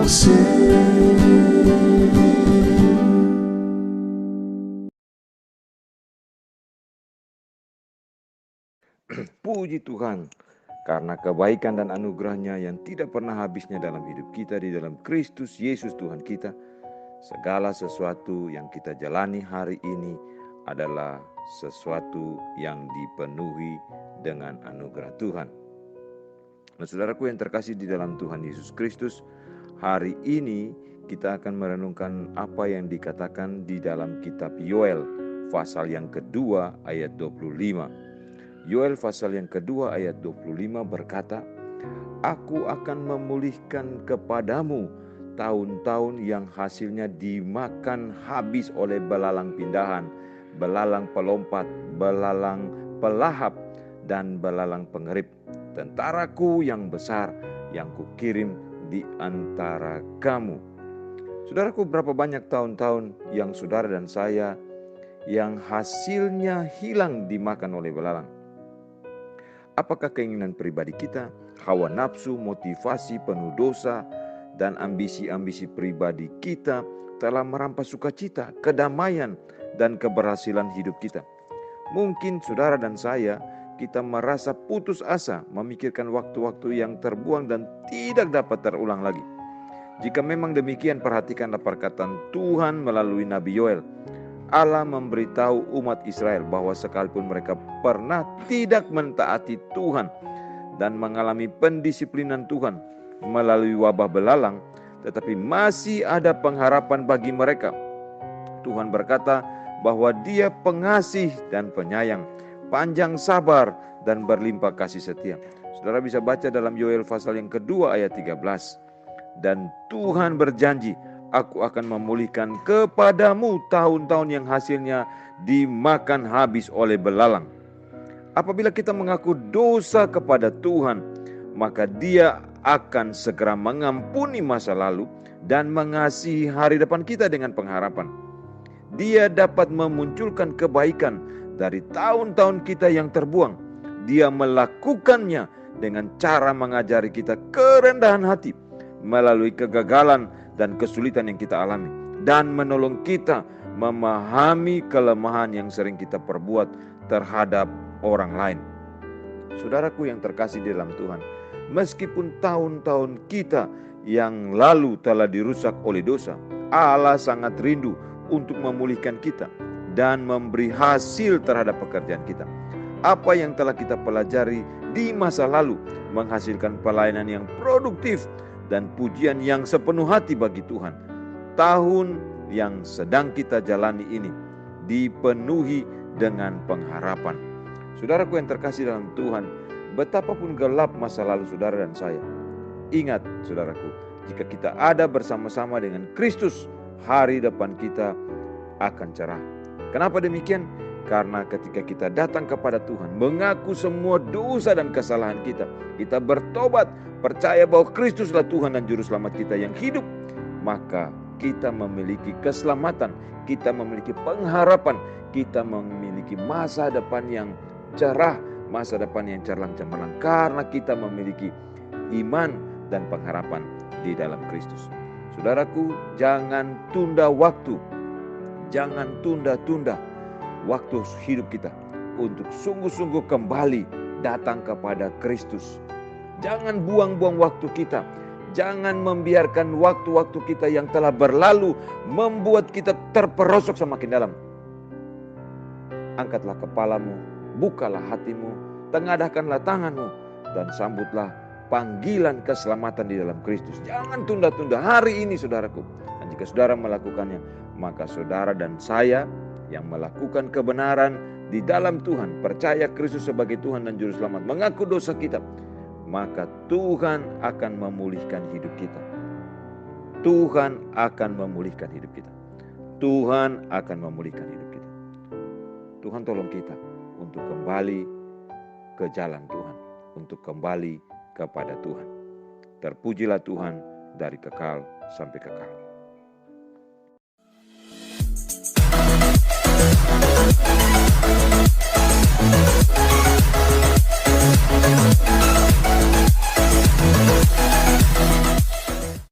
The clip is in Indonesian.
kasih. Puji Tuhan, karena kebaikan dan anugerahnya yang tidak pernah habisnya dalam hidup kita di dalam Kristus Yesus Tuhan kita. Segala sesuatu yang kita jalani hari ini adalah sesuatu yang dipenuhi dengan anugerah Tuhan. Nah, saudaraku yang terkasih di dalam Tuhan Yesus Kristus, hari ini kita akan merenungkan apa yang dikatakan di dalam kitab Yoel pasal yang kedua ayat 25. Yoel pasal yang kedua ayat 25 berkata, "Aku akan memulihkan kepadamu tahun-tahun yang hasilnya dimakan habis oleh belalang pindahan, belalang pelompat, belalang pelahap, dan belalang pengerip, tentaraku yang besar yang kukirim di antara kamu." Saudaraku, berapa banyak tahun-tahun yang saudara dan saya yang hasilnya hilang dimakan oleh belalang? Apakah keinginan pribadi kita, hawa nafsu, motivasi penuh dosa, dan ambisi-ambisi pribadi kita telah merampas sukacita, kedamaian, dan keberhasilan hidup kita? Mungkin saudara dan saya, kita merasa putus asa memikirkan waktu-waktu yang terbuang dan tidak dapat terulang lagi. Jika memang demikian, perhatikanlah perkataan Tuhan melalui Nabi Yoel. Allah memberitahu umat Israel bahwa sekalipun mereka pernah tidak mentaati Tuhan dan mengalami pendisiplinan Tuhan melalui wabah belalang, tetapi masih ada pengharapan bagi mereka. Tuhan berkata bahwa Dia pengasih dan penyayang, panjang sabar dan berlimpah kasih setia. Saudara bisa baca dalam Yoel pasal yang kedua ayat 13. Dan Tuhan berjanji, "Aku akan memulihkan kepadamu tahun-tahun yang hasilnya dimakan habis oleh belalang." Apabila kita mengaku dosa kepada Tuhan, maka Dia akan segera mengampuni masa lalu dan mengasihi hari depan kita dengan pengharapan. Dia dapat memunculkan kebaikan dari tahun-tahun kita yang terbuang. Dia melakukannya dengan cara mengajari kita kerendahan hati melalui kegagalan dan kesulitan yang kita alami, dan menolong kita memahami kelemahan yang sering kita perbuat terhadap orang lain. Saudaraku yang terkasih di dalam Tuhan, meskipun tahun-tahun kita yang lalu telah dirusak oleh dosa, Allah sangat rindu untuk memulihkan kita dan memberi hasil terhadap pekerjaan kita. Apa yang telah kita pelajari di masa lalu menghasilkan pelayanan yang produktif dan pujian yang sepenuh hati bagi Tuhan. Tahun yang sedang kita jalani ini dipenuhi dengan pengharapan. Saudaraku yang terkasih dalam Tuhan, betapapun gelap masa lalu saudara dan saya, ingat saudaraku, jika kita ada bersama-sama dengan Kristus, hari depan kita akan cerah. Kenapa demikian? Karena ketika kita datang kepada Tuhan, mengaku semua dosa dan kesalahan kita, kita bertobat, percaya bahwa Kristuslah Tuhan dan Juru Selamat kita yang hidup, maka kita memiliki keselamatan, kita memiliki pengharapan, kita memiliki masa depan yang cerah, masa depan yang cerlang cemerlang, karena kita memiliki iman dan pengharapan di dalam Kristus. Saudaraku, jangan tunda waktu, jangan tunda-tunda waktu hidup kita untuk sungguh-sungguh kembali datang kepada Kristus. Jangan buang-buang waktu kita. Jangan membiarkan waktu-waktu kita yang telah berlalu membuat kita terperosok semakin dalam. Angkatlah kepalamu, bukalah hatimu, tengadahkanlah tanganmu, dan sambutlah panggilan keselamatan di dalam Kristus. Jangan tunda-tunda hari ini saudaraku. Dan jika saudara melakukannya, maka saudara dan saya yang melakukan kebenaran di dalam Tuhan, percaya Kristus sebagai Tuhan dan Juru Selamat, mengaku dosa kita, maka Tuhan akan memulihkan hidup kita. Tuhan akan memulihkan hidup kita. Tuhan akan memulihkan hidup kita. Tuhan tolong kita untuk kembali ke jalan Tuhan, untuk kembali kepada Tuhan. Terpujilah Tuhan dari kekal sampai kekal.